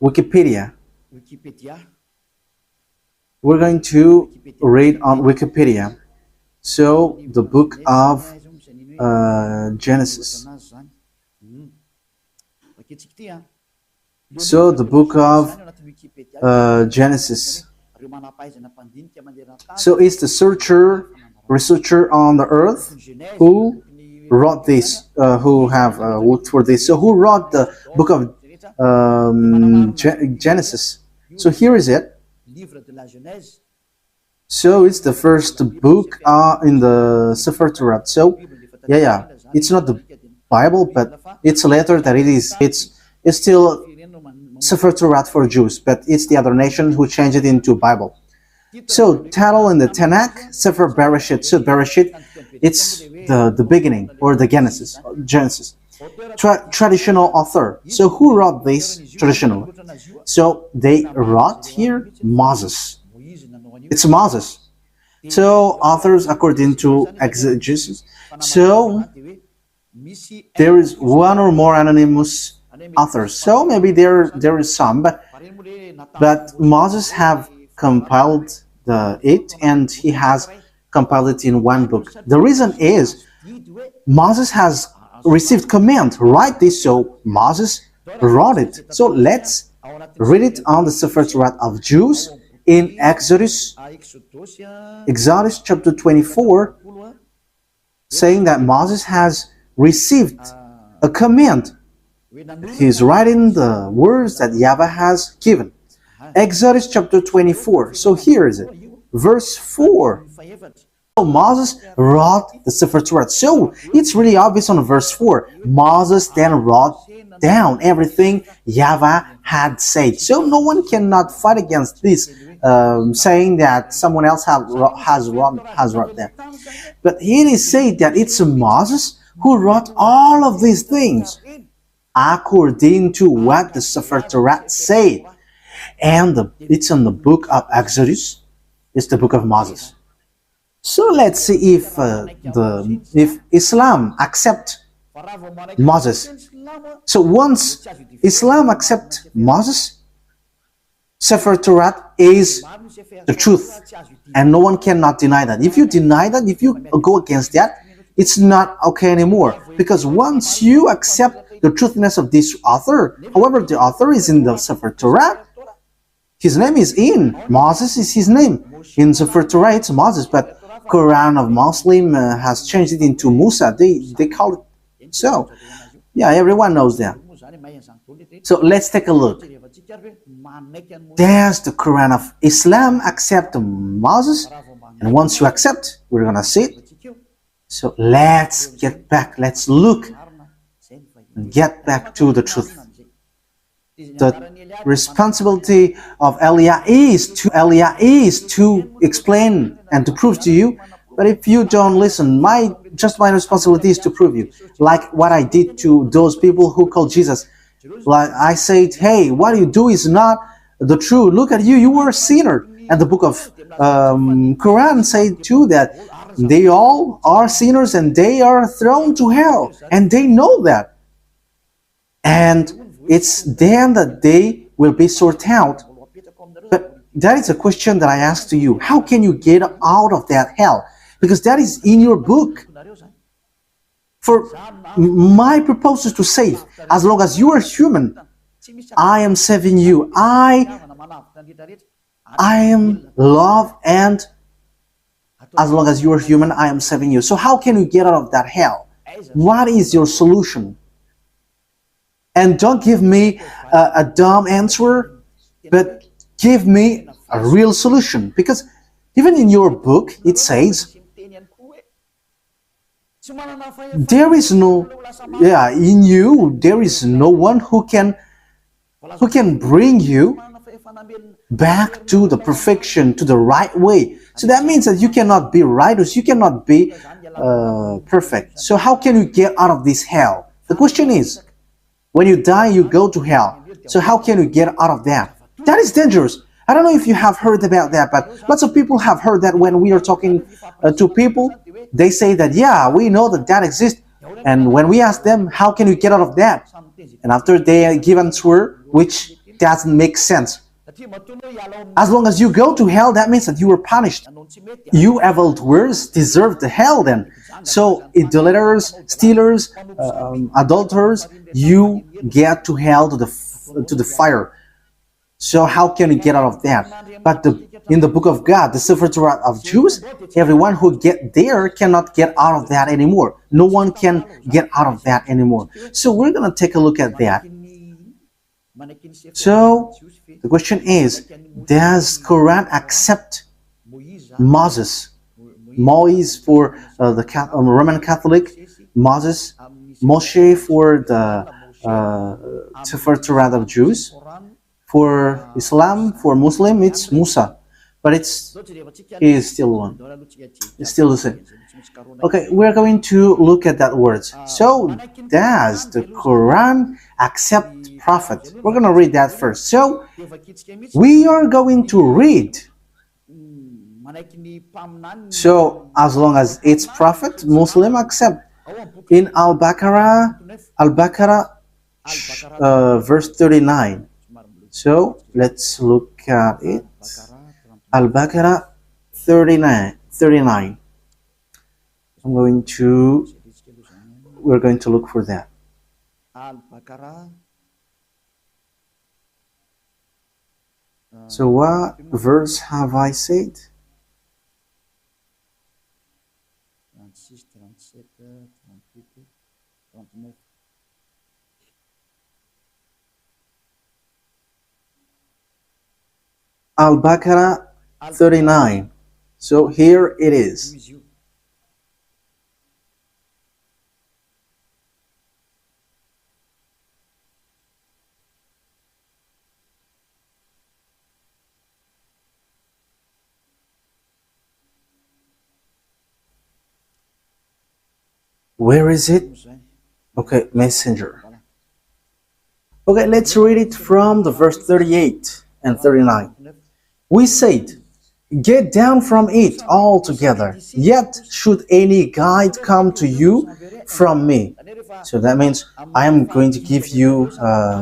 Wikipedia. We're going to read on Wikipedia. So, the book of Genesis. So, the book of Genesis. So, it's the researcher on the earth who wrote this, who have looked for this. So, who wrote the book of Genesis? So, here is it. So it's the first book in the Sefer Torat. So it's not the Bible, but it's a letter that it's still Sefer Torat for Jews, but it's the other nation who changed it into Bible. So title in the Tanakh, Sefer Bereshit. So Bereshit, it's the beginning or the Genesis. Traditional author. So who wrote this traditional? So they wrote here Moses. It's Moses. So authors according to exegesis. So there is one or more anonymous authors. So maybe there is some, but Moses have compiled it, and he has compiled it in one book. The reason is Moses has received command, write this, so Moses wrote it. So let's read it on the Sefer Torah of Jews in Exodus chapter 24, saying that Moses has received a command. He's writing the words that YAHVAH has given. Exodus chapter 24. So here is it. Verse 4. So Moses wrote the Sefer Torah. So it's really obvious on verse 4. Moses then wrote down everything YAHVAH had said. So no one cannot fight against this, saying that someone else has wrote that. But it is said that it's Moses who wrote all of these things according to what the Sefer Torah said. And it's in the book of Exodus. It's the book of Moses. So let's see if Islam accept Moses. So once Islam accept Moses, Sefer Torah is the truth, and no one cannot deny that. If you deny that, if you go against that, it's not okay anymore. Because once you accept the truthiness of this author, however, the author is in the Sefer Torah, his name is in. Moses is his name. In Sefer Torah, it's Moses, but Quran of Muslim has changed it into Musa. They call it so. Yeah, everyone knows that. So let's take a look. Does the Quran of Islam accept Moses? And once you accept, we're gonna see it. So let's get back. Let's look and get back to the truth. The responsibility of Eliah is to explain and to prove to you. But if you don't listen, my responsibility is to prove you. Like what I did to those people who called Jesus. Like I said, hey, what you do is not the truth. Look at you, you were a sinner. And the book of Quran said too that they all are sinners and they are thrown to hell. And they know that. And it's then that they will be sorted out. But that is a question that I ask to you. How can you get out of that hell? Because that is in your book. For my purpose is to save. As long as you are human, I am saving you. I am love, and as long as you are human, I am saving you. So how can you get out of that hell? What is your solution? And don't give me a dumb answer, but give me a real solution. Because even in your book, it says, there is no, in you, there is no one who can bring you back to the perfection, to the right way. So that means that you cannot be righteous, you cannot be perfect. So how can you get out of this hell? The question is, when you die, you go to hell. So how can you get out of that? That is dangerous. I don't know if you have heard about that, but lots of people have heard that when we are talking to people, they say that, yeah, we know that that exists. And when we ask them, how can you get out of that? And after they give answer, which it doesn't make sense. As long as you go to hell, that means that you were punished. You evildoers deserve the hell then. So idolaters, stealers, adulterers, you get to hell, to the fire. So how can you get out of that? But in the book of God, the Sefer Torah of Jews, everyone who get there cannot get out of that anymore. No one can get out of that anymore. So we're going to take a look at that. So the question is, does Quran accept Moses? Moise for the Roman Catholic, Moses, Moshe for the Sefer Torah of Jews. For Islam, for Muslim, it's Musa, but he is still one. It's still the same. Okay, we're going to look at that words. So, does the Quran accept prophet? We're going to read that first. So, we are going to read. So, as long as it's prophet, Muslim accept. In Al-Baqarah, verse 39. So let's look at it. Al-Baqarah 39. We're going to look for that. So what verse have I said? Al-Baqarah 39. So here it is. Where is it? Okay, messenger. Okay, let's read it from the verse 38 and 39. We said, get down from it altogether, yet should any guide come to you from me. So that means I am going to give you,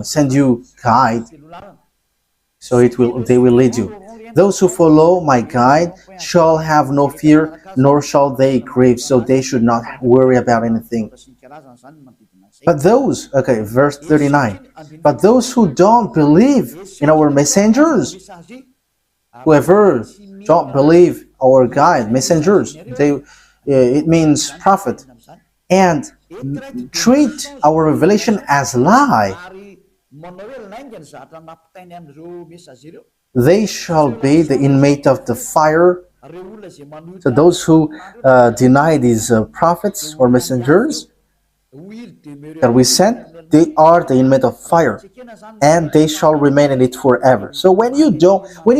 send you guide, so they will lead you. Those who follow my guide shall have no fear, nor shall they grieve, so they should not worry about anything. But those, okay, verse 39, but those who don't believe in our messengers, whoever don't believe our guide, messengers, it means prophet, and treat our revelation as lie, they shall be the inmate of the fire. So those who deny these prophets or messengers that we sent, they are the inmate of fire, and they shall remain in it forever. So when you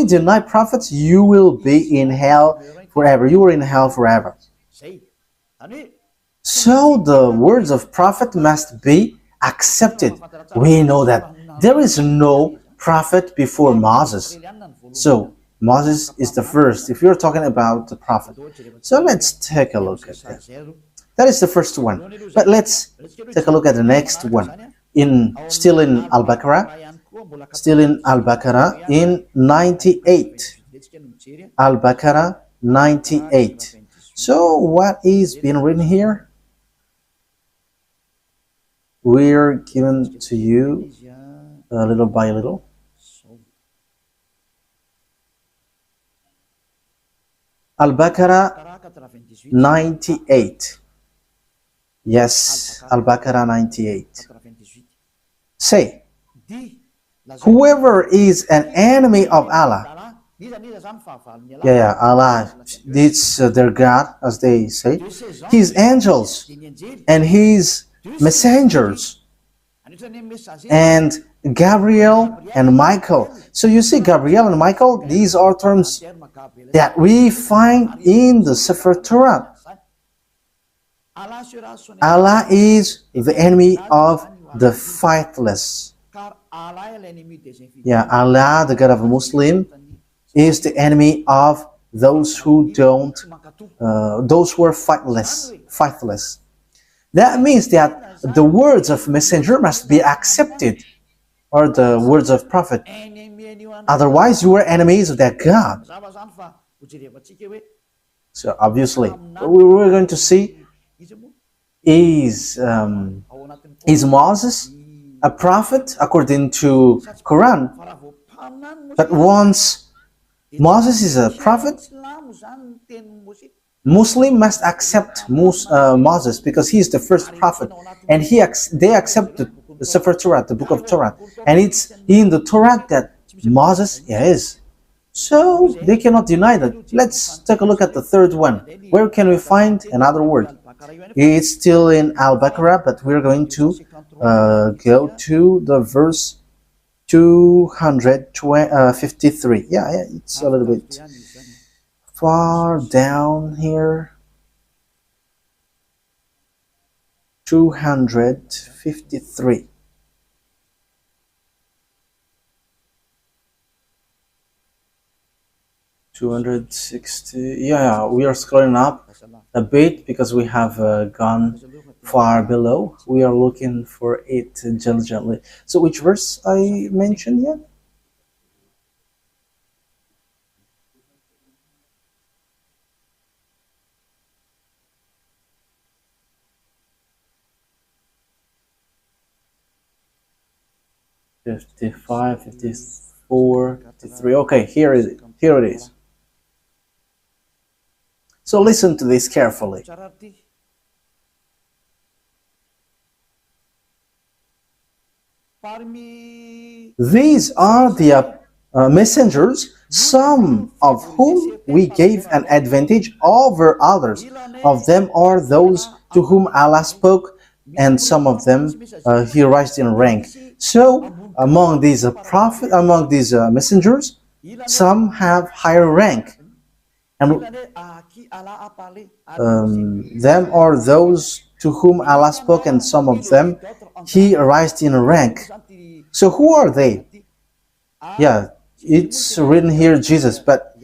deny prophets, you will be in hell forever. You are in hell forever. So the words of prophet must be accepted. We know that there is no prophet before Moses. So Moses is the first, if you're talking about the prophet. So let's take a look at that. That is the first one. But let's take a look at the next one. Still in Al-Baqarah. In 98. Al-Baqarah 98. So what is being written here? We're given to you little by little. Al-Baqarah 98. Yes, Al-Baqarah 98. Say, whoever is an enemy of Allah, Allah, it's their God, as they say, his angels and his messengers, and Gabriel and Michael. So you see, Gabriel and Michael, these are terms that we find in the Sefer Torah. Allah is the enemy of the faithless. Yeah, Allah, the God of a Muslim, is the enemy of those who those who are faithless. That means that the words of messenger must be accepted. are the words of prophet. Otherwise, you are enemies of that God. So obviously, what we were going to see is Moses a prophet according to Quran? But once Moses is a prophet, Muslim must accept Moses because he is the first prophet, and they accept the Sefer Torah, the book of Torah, and it's in the Torah that Moses is. So they cannot deny that. Let's take a look at the third one. Where can we find another word? It's still in Al-Baqarah, but we're going to go to the verse 253. Yeah, it's a little bit far down here. 253. Yeah, we are scrolling up a bit because we have gone far below. We are looking for it diligently. So which verse I mentioned here? "55, 54, 53. Okay, here it is. So listen to this carefully. These are the messengers, some of whom we gave an advantage over others. Of them are those to whom Allah spoke, and some of them He raised in rank. So among these messengers, some have higher rank. And them are those to whom Allah spoke, and some of them He raised in rank. So who are they? Yeah, it's written here Jesus, but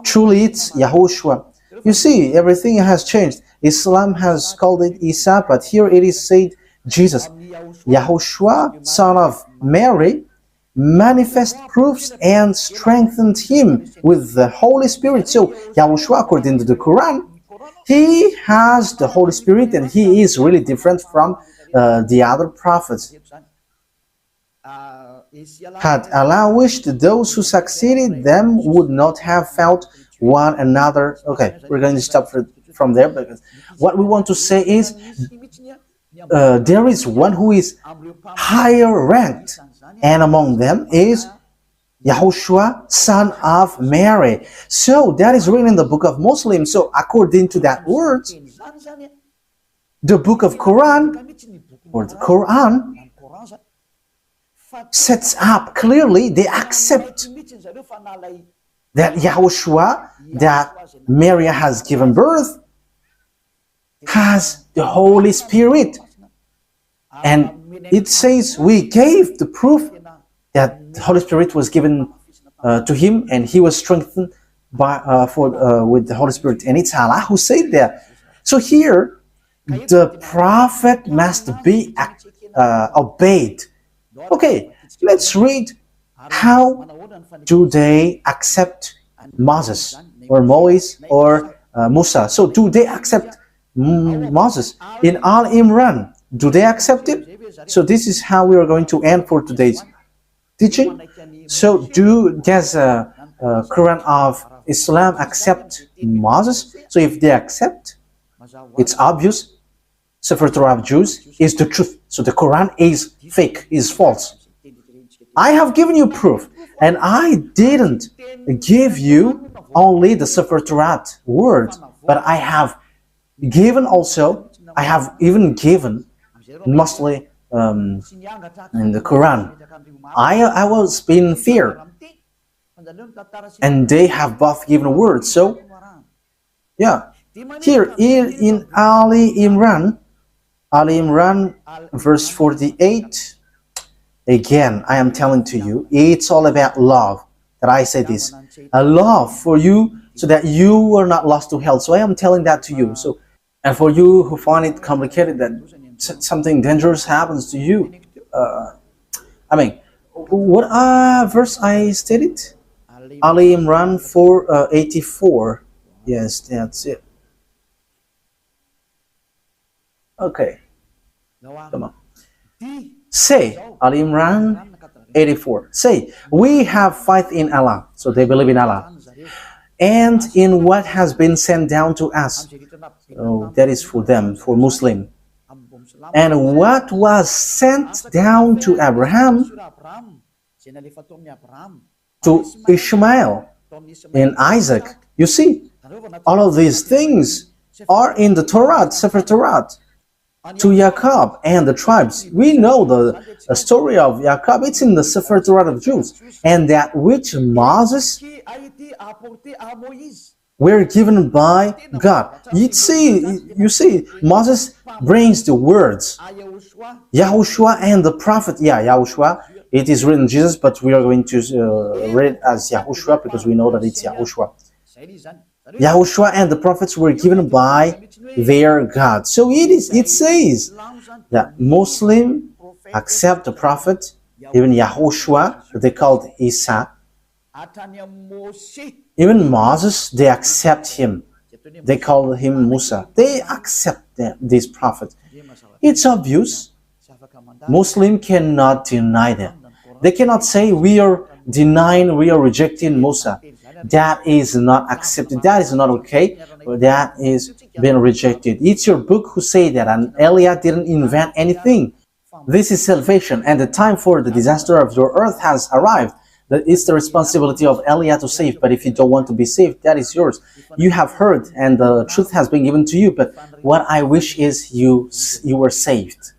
truly it's YAHOSHUAH. You see, everything has changed. Islam has called it Isa, but here it is said Jesus. YAHOSHUAH, son of Mary, manifest proofs and strengthened him with the Holy Spirit. So YAHOSHUAH, according to the Quran, he has the Holy Spirit, and he is really different from the other prophets. Had Allah wished, those who succeeded them would not have felt one another. Okay, we're going to stop from there, because what we want to say is there is one who is higher ranked, and among them is YAHOSHUAH, son of Mary. So that is written in the book of Muslims. So according to that word, the book of Quran, or the Quran, sets up clearly, they accept that YAHOSHUAH, that Mary has given birth, has the Holy Spirit. And it says we gave the proof that the Holy Spirit was given to him, and he was strengthened with the Holy Spirit. And it's Allah who said that. So here, the prophet must be obeyed. Okay, let's read how do they accept Moses or Moses or Musa. So do they accept Moses? In Al-Imran, do they accept it? So this is how we are going to end for today's teaching. So does Quran of Islam accept Moses? So if they accept, it's obvious Sefer Torah of Jews is the truth. So the Quran is fake, is false. I have given you proof, and I didn't give you only the Sefer Torah word, but I have given also, I have even given mostly in the Quran. I was in fear, and they have both given words. So yeah, here in Ali Imran verse 48, again I am telling to you, it's all about love, that I say this, a love for you so that you are not lost to hell. So I am telling that to you. So, and for you who find it complicated that something dangerous happens to you, What verse I stated? Ali Imran 484. Yes, that's it. Okay, come on. Say, Ali Imran 84. Say, we have faith in Allah. So they believe in Allah. And in what has been sent down to us. So that is for them, for Muslim. And what was sent down to Abraham, to Ishmael, and Isaac. You see, all of these things are in the Torat, Sefer Torat. To Jacob and the tribes. We know the story of Jacob. It's in the Sefer Torah of Jews. And that which Moses were given by God. You see, Moses brings the words. YAHOSHUAH and the prophet. Yeah, YAHOSHUAH. It is written Jesus, but we are going to read it as YAHOSHUAH because we know that it's YAHOSHUAH. YAHOSHUAH and the prophets were given by their God. So it says that Muslim accept the prophet, even YAHOSHUAH, they called Isa. Even Moses, they accept him. They call him Musa. They accept this prophet. It's obvious. Muslim cannot deny them. They cannot say we are denying, we are rejecting Musa. That is not accepted. That is not okay. That is being rejected. It's your book who say that, and Eliah didn't invent anything. This is salvation, and the time for the disaster of your earth has arrived. It's the responsibility of Eliah to save, but if you don't want to be saved, that is yours. You have heard, and the truth has been given to you, but what I wish is you were saved.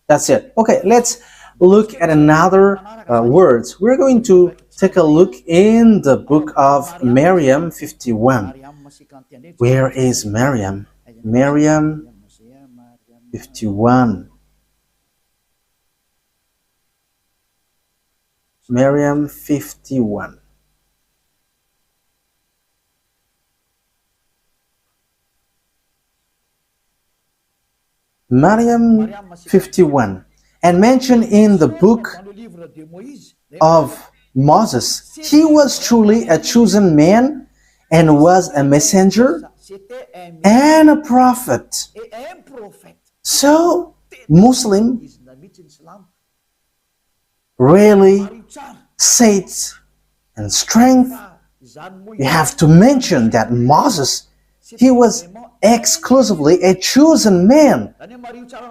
That's it. Okay, let's look at another words. We're going to take a look in the book of Miriam 51. Where is Miriam? Miriam 51. Miriam 51. Miriam 51. And mentioned in the book of Moses, he was truly a chosen man and was a messenger and a prophet. So, Muslim really faith and strength. You have to mention that Moses, he was exclusively a chosen man.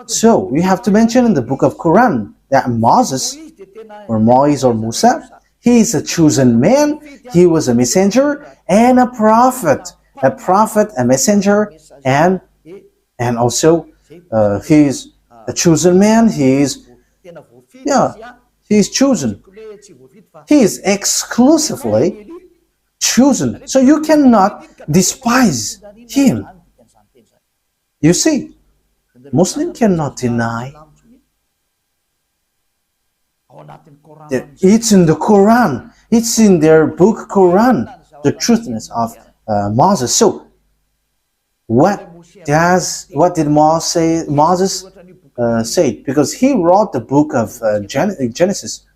So, we have to mention in the book of Quran that Moses, or Moise or Musa, he is a chosen man, he was a messenger and a prophet, a messenger, and also he is a chosen man, he is chosen. He is exclusively chosen. So you cannot despise him. You see, Muslim cannot deny that it's in the Quran, it's in their book Quran, the truthness of Moses. So, what did Moses say? Because he wrote the book of Genesis.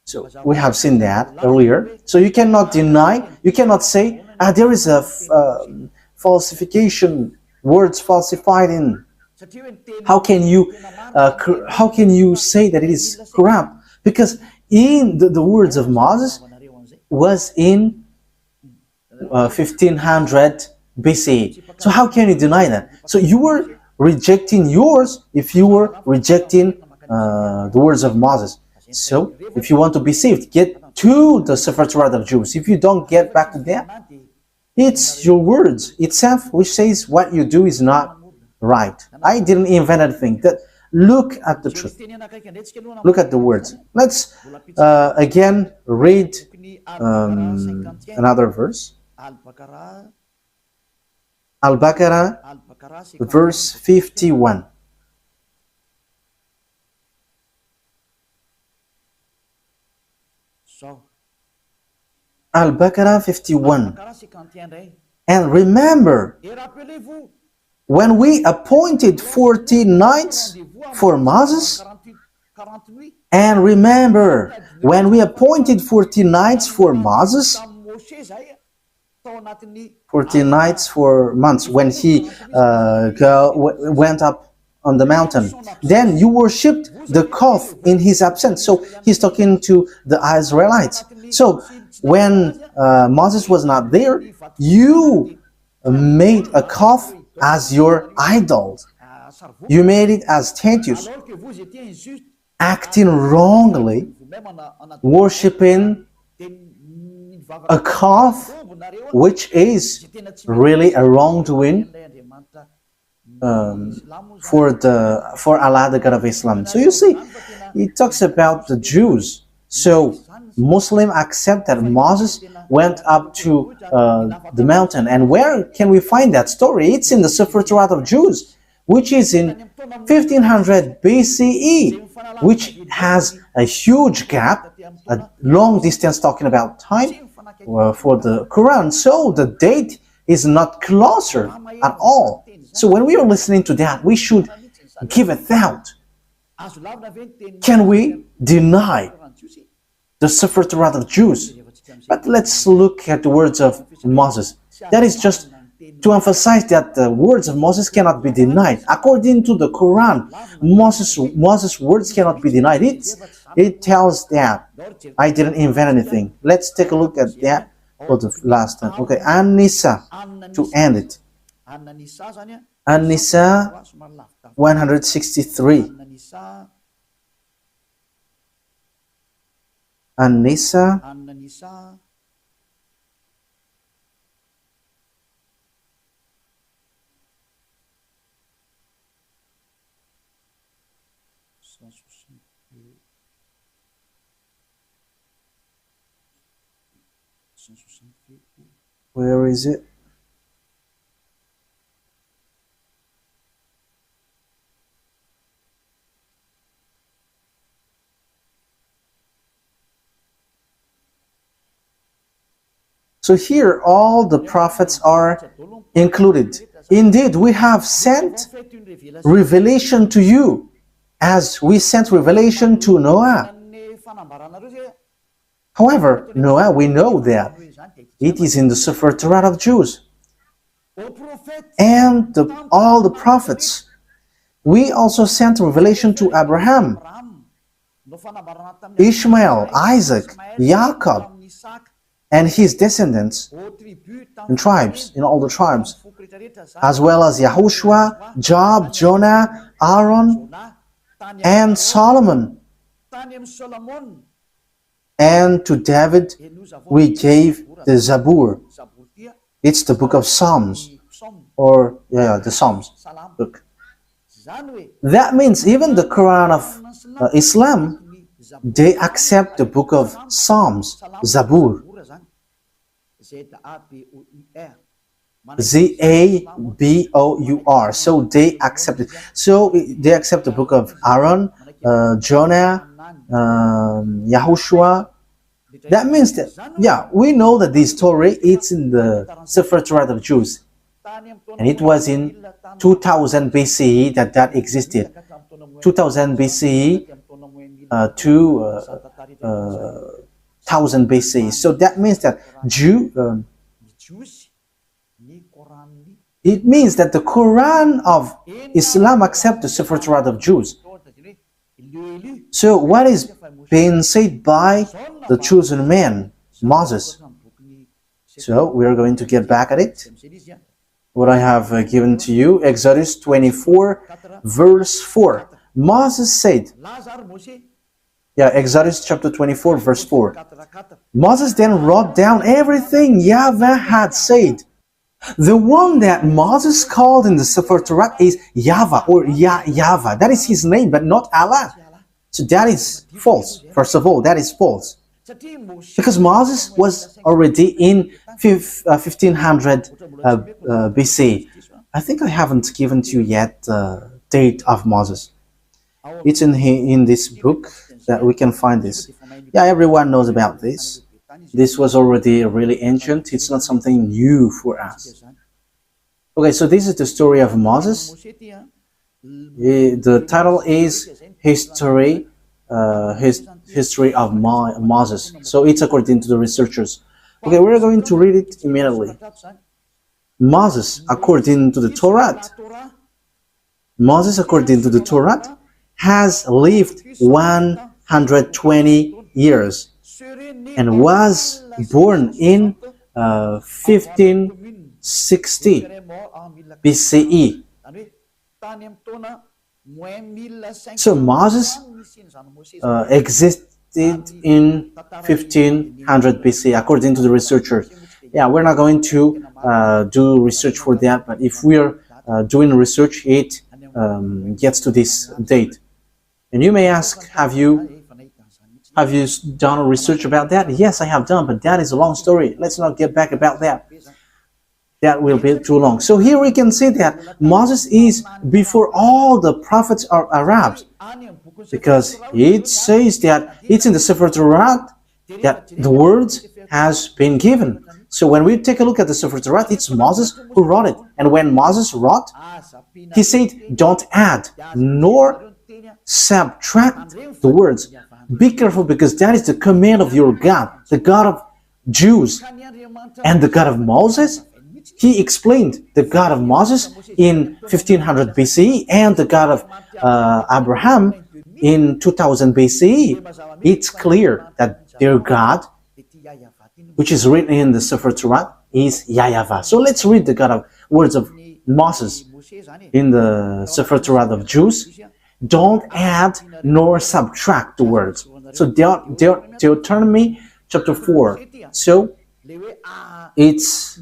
So we have seen that earlier. So you cannot deny, you cannot say there is a falsification, words falsified in. How can you say that it is corrupt? Because in the words of Moses was in 1500 BC. So how can you deny that? So you were rejecting yours if you were rejecting the words of Moses. So if you want to be saved, get to the Sefer Torah of Jews. If you don't get back to that, it's your words itself which says what you do is not right. I didn't invent anything. Look at the truth. Look at the words. Let's again read another verse. Al-Baqarah, verse 51. Al-Baqarah 51. And remember, when we appointed 40 nights for Moses, And remember, when we appointed 40 nights for Moses, 40 nights for months, when he went up on the mountain, then you worshipped the calf in his absence. So he's talking to the Israelites. So when Moses was not there, you made a calf as your idol. You made it as statues, acting wrongly, worshipping a calf, which is really a wrongdoing for Allah, the God of Islam. So you see, it talks about the Jews. So Muslims accept that Moses went up to the mountain. And where can we find that story? It's in the Sefer Torat of Jews, which is in 1500 BCE, which has a huge gap, a long distance talking about time for the Quran. So the date is not closer at all. So when we are listening to that, we should give a thought. Can we deny the Sefer Torat of Jews? But let's look at the words of Moses. That is just to emphasize that the words of Moses cannot be denied. According to the Quran, Moses' words cannot be denied. It tells that I didn't invent anything. Let's take a look at that for the last time. Okay, An-Nisa, to end it. An-Nisa 163. An-Nisa Where is it? So here all the prophets are included. Indeed, we have sent revelation to you as we sent revelation to Noah. However, Noah, we know that it is in the Sefer Torat of Jews. And all the prophets. We also sent revelation to Abraham, Ishmael, Isaac, Jacob, and his descendants in tribes, in all the tribes, as well as YAHOSHUAH, Job, Jonah, Aaron, and Solomon. And to David we gave the Zabur. It's the book of Psalms, or the Psalms book. That means even the Quran of Islam, they accept the book of Psalms, Zabur. Zabour. So they accept it. So they accept the book of Aaron, Jonah, YAHOSHUAH. That means that, we know that this story is in the Sefer Torat of Jews. And it was in 2000 BCE that existed. 2000 BCE to 1000 BCE. So that means that it means that the Quran of Islam accepts the Sefer Torat of Jews. So what is being said by the chosen man, Moses? So we are going to get back at it. What I have given to you, Exodus 24, verse 4. Moses said, Exodus chapter 24, verse 4. Moses then wrote down everything YAHVAH had said. The one that Moses called in the Sefer Torah is YAHVAH or YAHVAH. That is his name, but not Allah. So that is false. First of all, that is false. Because Moses was already in 1500 BC. I think I haven't given to you yet the date of Moses. It's in this book that we can find this. Everyone knows about this. This was already really ancient. It's not something new for us. Okay, so this is the story of Moses. The title is History history of Moses. So it's according to the researchers. Okay, we're going to read it immediately. Moses, according to the torat, Moses, according to the torat, has lived 120 years and was born in 1560 BCE. So Moses existed in 1500 BC, according to the researchers. Yeah, we're not going to do research for that, but if we're doing research, it gets to this date. And you may ask, have you done research about that? Yes, I have done, but that is a long story. Let's not get back about that. That will be too long. So here we can see that Moses is before all the prophets are Arabs, because it says that it's in the Sefer Torah that the words has been given. So when we take a look at the Sefer Torah, it's Moses who wrote it. And when Moses wrote, he said, don't add nor subtract the words. Be careful, because that is the command of your God, the God of Jews. And the God of Moses, he explained the God of Moses in 1500 BCE and the God of Abraham in 2000 BCE. It's clear that their God, which is written in the Sefer Torah, is YAHVAH. So let's read the God of words of Moses in the Sefer Torah of Jews. Don't add nor subtract the words. So Deuteronomy chapter 4. So it's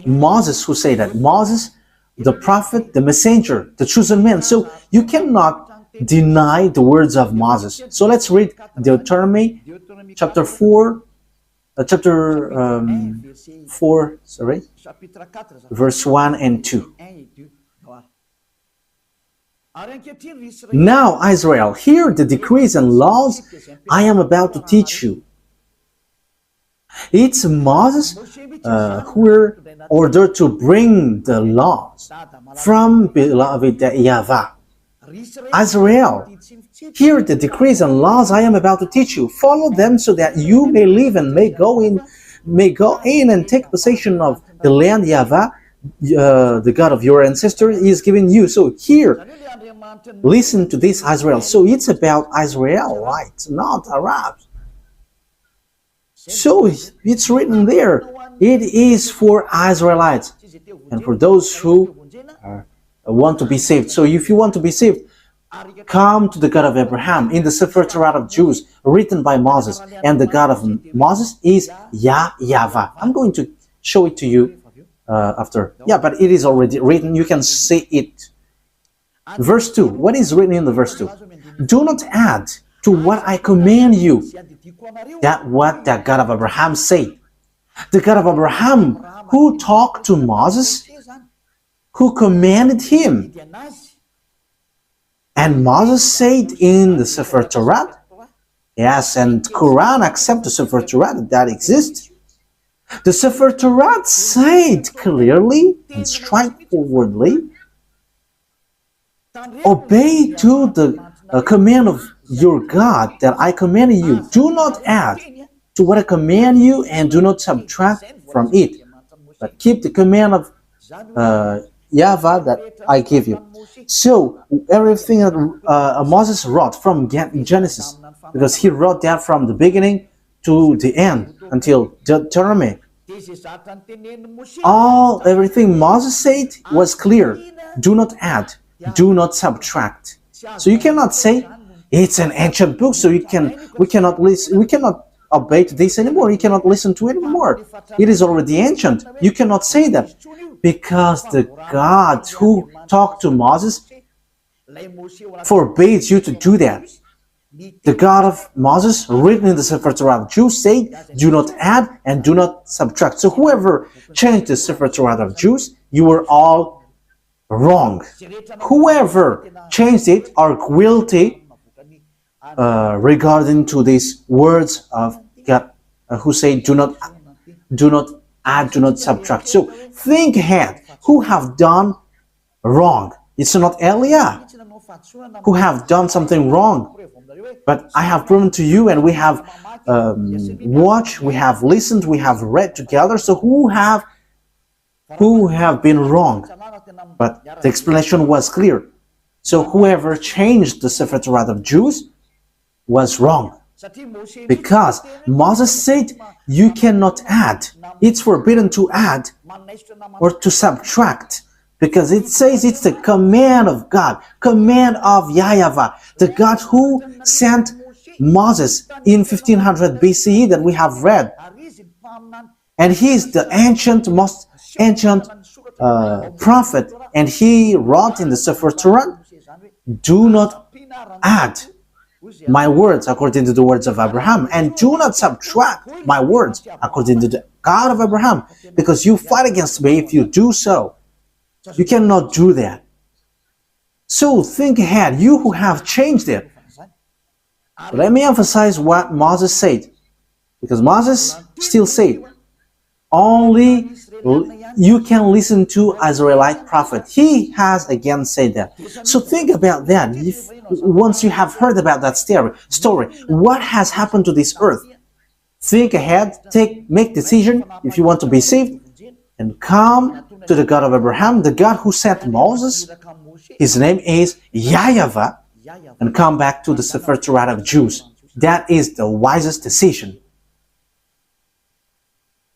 Moses who said that. Moses, the prophet, the messenger, the chosen man. So you cannot deny the words of Moses. So let's read Deuteronomy chapter 4, verse 1 and 2. Now, Israel, hear the decrees and laws I am about to teach you. It's Moses who were ordered to bring the laws from beloved YAHVAH. Israel, hear the decrees and laws I am about to teach you. Follow them so that you may live and may go in and take possession of the land YAHVAH, the God of your ancestor, is giving you. So here, listen to this, Israel. So it's about Israelites, not Arabs. So it's written there. It is for Israelites and for those who want to be saved. So if you want to be saved, come to the God of Abraham in the Sefer Torah of Jews, written by Moses. And the God of Moses is YAHVAH. I'm going to show it to you after. Yeah, but it is already written. You can see it. Verse 2. What is written in the verse 2? Do not add to what I command you. That what the God of Abraham said. The God of Abraham who talked to Moses, who commanded him. And Moses said in the Sefer Torah, yes, and Quran accept the Sefer Torah that exists. The Sefer Torah said clearly and straightforwardly, obey to the command of your God that I command you. Do not add to what I command you and do not subtract from it, but keep the command of YAHVAH that I give you. So everything that Moses wrote from Genesis, because he wrote that from the beginning to the end until Deuteronomy. Everything Moses said was clear. Do not add, do not subtract. So you cannot say it's an ancient book, so we cannot obey to this anymore. You cannot listen to it anymore. It is already ancient. You cannot say that, because the God who talked to Moses forbids you to do that. The God of Moses, written in the Sefer Torah of Jews, said, do not add and do not subtract. So whoever changed the Sefer Torah of Jews, you were all wrong. Whoever changed it are guilty regarding to these words of God, who say, do not add, do not subtract. So think ahead. Who have done wrong? It's not Eliah who have done something wrong. But I have proven to you, and we have watched, we have listened, we have read together. So who have been wrong? But the explanation was clear. So whoever changed the Sefer Torah of Jews was wrong. Because Moses said you cannot add. It's forbidden to add or to subtract. Because it says it's the command of God, command of YAHVAH, the God who sent Moses in 1500 BCE that we have read. And he is the most ancient prophet, and he wrote in the Sefer Torah, do not add my words according to the words of Abraham, and do not subtract my words according to the God of Abraham, because you fight against me if you do so. You cannot do that. So think ahead, you who have changed it. Let me emphasize what Moses said, because Moses still said, only you can listen to Israelite prophet. He has again said that. So think about that. Once you have heard about that story, what has happened to this earth? Think ahead, make decision if you want to be saved, and come to the God of Abraham, the God who sent Moses. His name is YAHVAH, and come back to the Sefer Torah of Jews. That is the wisest decision.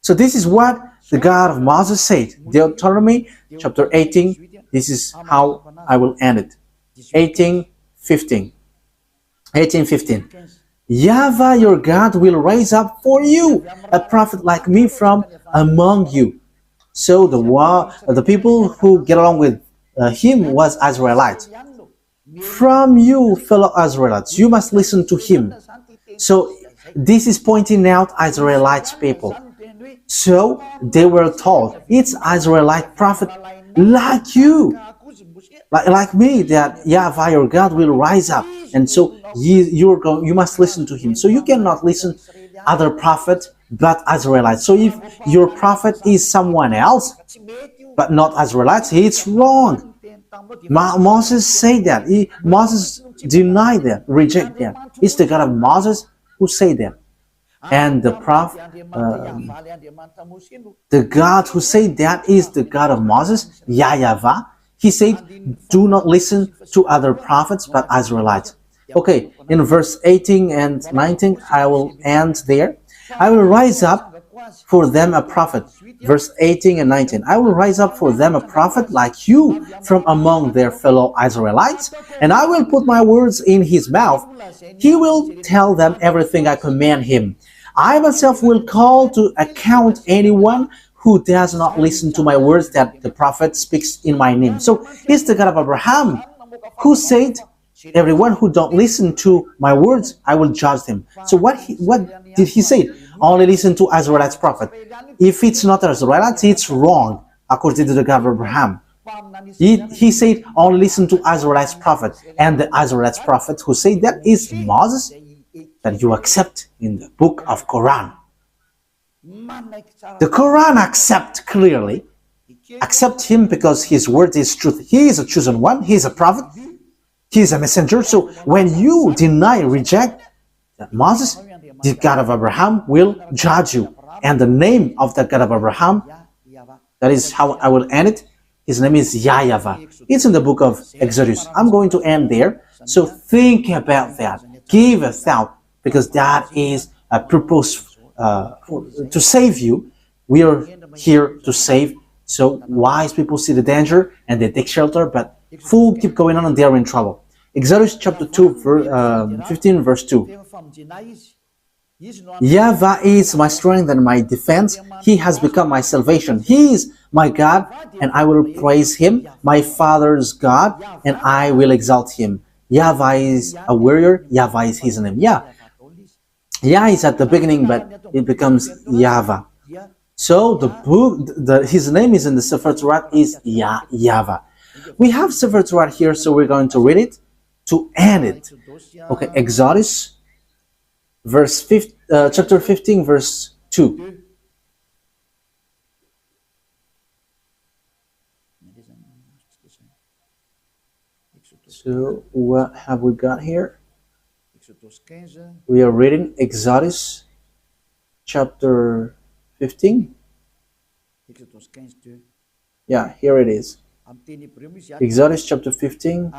So this is what the God of Moses said. Deuteronomy chapter 18. This is how I will end it. 18:15. YAHVAH your God will raise up for you a prophet like me from among you. So the people who get along with him was Israelite. From you, fellow Israelites, you must listen to him. So this is pointing out Israelite people. So they were told, it's Israelite prophet like you, like me, that YAHVAH your God will rise up, and so you must listen to him. So you cannot listen other prophet but Israelites. So if your prophet is someone else but not Israelites, it's wrong. Moses said that. Moses denied that, reject that. It's the God of Moses who said that. And the prophet, the God who said that is the God of Moses, YAHVAH. He said, do not listen to other prophets but Israelites. Okay, in verse 18 and 19, I will end there. I will rise up for them a prophet. Verse 18 and 19. I will rise up for them a prophet like you from among their fellow Israelites, and I will put my words in his mouth. He will tell them everything I command him. I myself will call to account anyone who does not listen to my words that the prophet speaks in my name. So it's the God of Abraham who said, everyone who don't listen to my words, I will judge them. So what did he say? Only listen to Israelite's prophet. If it's not Israelites, it's wrong, according to the God of Abraham. He said, only listen to Israelite's prophet. And the Israelite's prophet who said that is Moses, that you accept in the book of Quran. The Quran accept him because his word is truth. He is a chosen one. He is a prophet. He is a messenger. So when you deny, reject that Moses, the God of Abraham will judge you. And the name of the God of Abraham, that is how I will end it. His name is YAHVAH. It's in the book of Exodus. I'm going to end there. So think about that. Give a thought, because that is a purpose to save you. We are here to save. So wise people see the danger and they take shelter, but fools keep going on and they are in trouble. Exodus chapter 2, 15 verse 2. YAHVAH is my strength and my defense. He has become my salvation. He is my God, and I will praise him, my father's God, and I will exalt him. YAHVAH is a warrior. YAHVAH is his name. Yah is at the beginning, but it becomes YAHVAH. So the book, his name is in the Sefer Torah is YAHVAH. We have Sefer Torah here, so we're going to read it to end it. Okay, Exodus, chapter 15, verse 2. So what have we got here? We are reading Exodus chapter 15. Yeah, here it is. Exodus chapter 15,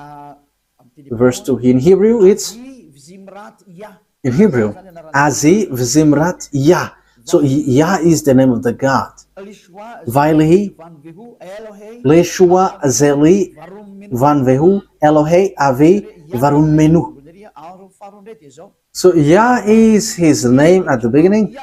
verse 2. In Hebrew, it's Azi Vzimrat Yah. So Yah is the name of the God. Vailehi, Leshua Zeli, Vanvehu, Elohe, Avi, Varun Menu. So Yah is his name at the beginning,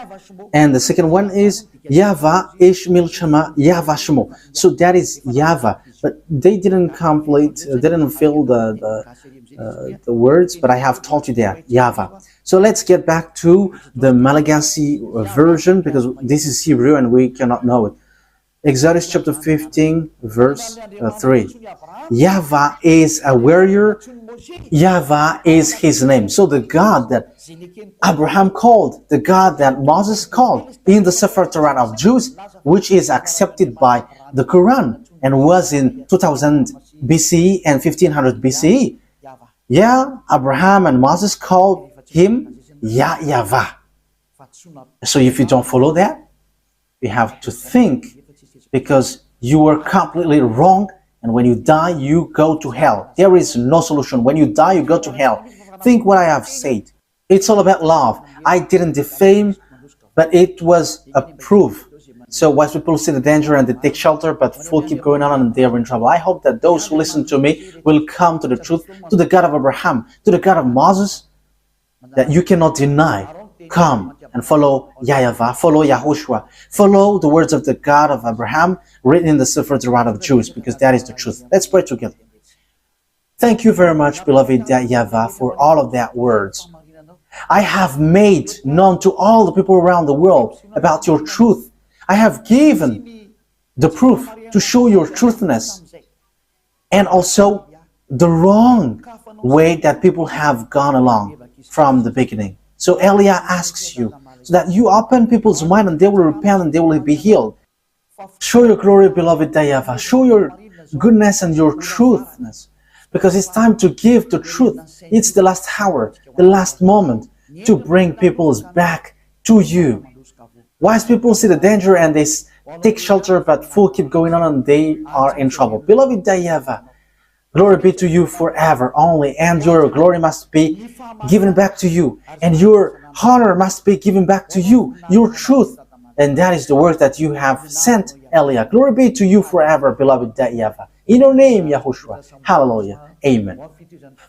and the second one is YAHVAH Ishmil Shema YAHVAH Shemo. So that is YAHVAH, but they didn't fill the words, but I have taught you that YAHVAH. So let's get back to the Malagasy version, because this is Hebrew and we cannot know it. Exodus chapter 15, verse 3. YAHVAH is a warrior. YAHVAH is his name. So the God that Abraham called, the God that Moses called in the Sefer Torah of Jews, which is accepted by the Quran and was in 2000 BCE and 1500 BCE. Yeah, Abraham and Moses called him YAHVAH. So if you don't follow that, you have to think, because you are completely wrong, and when you die, you go to hell. There is no solution. When you die, you go to hell. Think what I have said. It's all about love. I didn't defame, but it was a proof. So wise people see the danger and they take shelter, but fools keep going on and they are in trouble. I hope that those who listen to me will come to the truth, to the God of Abraham, to the God of Moses, that you cannot deny. Come and follow YAHVAH, follow YAHOSHUAH, follow the words of the God of Abraham written in the Sefer Torah of Jews, because that is the truth. Let's pray together. Thank you very much, beloved YAHVAH, for all of that words. I have made known to all the people around the world about your truth. I have given the proof to show your truthness, and also the wrong way that people have gone along from the beginning. So Elia asks you, so that you open people's mind and they will repent and they will be healed. Show your glory, beloved YAHVAH. Show your goodness and your truthness, because it's time to give the truth. It's the last hour, the last moment to bring people's back to you. Wise people see the danger and they take shelter, but fools keep going on and they are in trouble. Beloved YAHVAH, glory be to you forever only, and your glory must be given back to you, and your honor must be given back to you, your truth, and that is the work that you have sent Elia. Glory be to you forever, beloved YAHVAH. In your name, YAHOSHUAH. Hallelujah. Amen.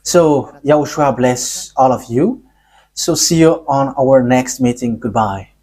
So, YAHOSHUAH bless all of you. So see you on our next meeting. Goodbye.